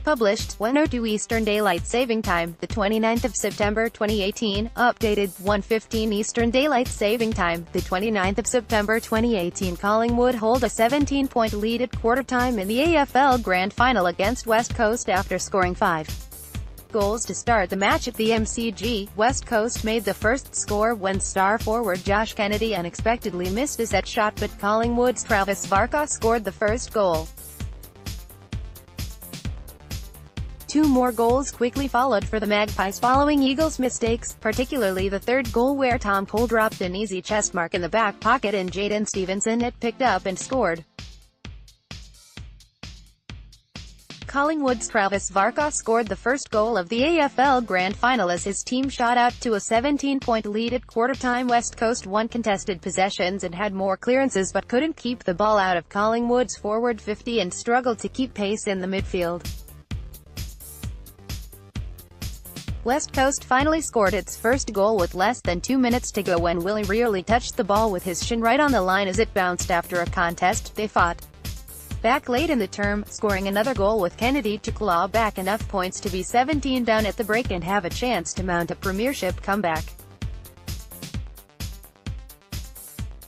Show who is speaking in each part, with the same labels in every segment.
Speaker 1: Published 1:02 Eastern Daylight Saving Time, the 29th of September 2018. Updated 1:15 Eastern Daylight Saving Time, the 29th of September 2018. Collingwood hold a 17-point lead at quarter-time in the AFL Grand Final against West Coast after scoring 5 goals to start the match at the MCG. West Coast made the first score when star forward Josh Kennedy unexpectedly missed a set shot, but Collingwood's Travis Varcoe scored the first goal. Two more goals quickly followed for the Magpies following Eagles' mistakes, particularly the third goal where Tom Cole dropped an easy chest mark in the back pocket and Jaden Stevenson had picked up and scored. Collingwood's Travis Varcoe scored the first goal of the AFL Grand Final as his team shot out to a 17-point lead at quarter-time. West Coast won contested possessions and had more clearances but couldn't keep the ball out of Collingwood's forward 50 and struggled to keep pace in the midfield. West Coast finally scored its first goal with less than 2 minutes to go when Willie Reilly touched the ball with his shin right on the line as it bounced after a contest they fought back late in the term, scoring another goal with Kennedy to claw back enough points to be 17 down at the break and have a chance to mount a premiership comeback.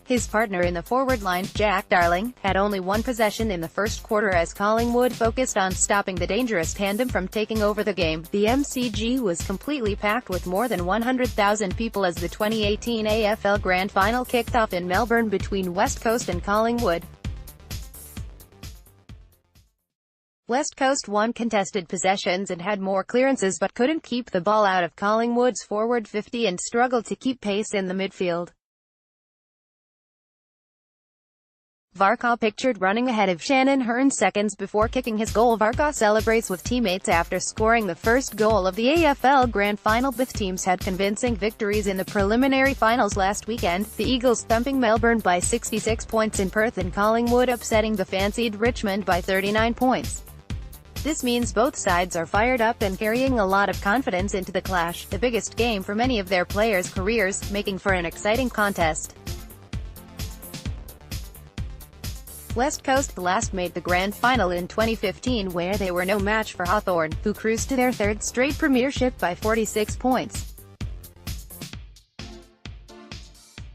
Speaker 1: His partner in the forward line, Jack Darling, had only one possession in the first quarter as Collingwood focused on stopping the dangerous tandem from taking over the game. The MCG was completely packed with more than 100,000 people as the 2018 AFL Grand Final kicked off in Melbourne between West Coast and Collingwood. West Coast won contested possessions and had more clearances but couldn't keep the ball out of Collingwood's forward 50 and struggled to keep pace in the midfield. Varcoe pictured running ahead of Shannon Hearn seconds before kicking his goal. Varcoe celebrates with teammates after scoring the first goal of the AFL Grand Final. Both teams had convincing victories in the preliminary finals last weekend, the Eagles thumping Melbourne by 66 points in Perth and Collingwood upsetting the fancied Richmond by 39 points. This means both sides are fired up and carrying a lot of confidence into the clash, the biggest game for many of their players' careers, making for an exciting contest. West Coast last made the Grand Final in 2015 where they were no match for Hawthorn, who cruised to their third straight premiership by 46 points.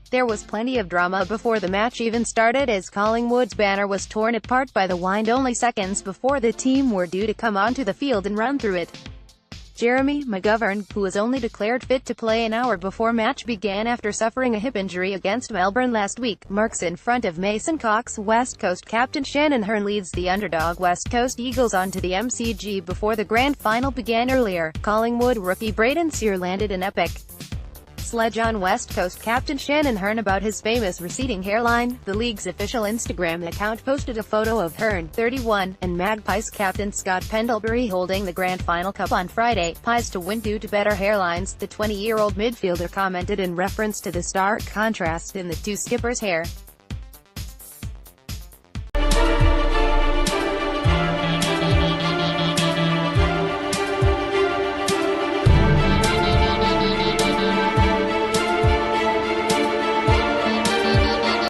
Speaker 1: There was plenty of drama before the match even started as Collingwood's banner was torn apart by the wind only seconds before the team were due to come onto the field and run through it. Jeremy McGovern, who was only declared fit to play an hour before match began after suffering a hip injury against Melbourne last week, marks in front of Mason Cox. West Coast captain Shannon Hearn leads the underdog West Coast Eagles onto the MCG before the Grand Final began earlier. Collingwood rookie Braden Sear landed an epic sledge on West Coast captain Shannon Hearn about his famous receding hairline. The league's official Instagram account posted a photo of Hearn, 31, and Magpies captain Scott Pendlebury holding the Grand Final Cup on Friday. Pies to win due to better hairlines, the 20-year-old midfielder commented in reference to the stark contrast in the two skippers' hair.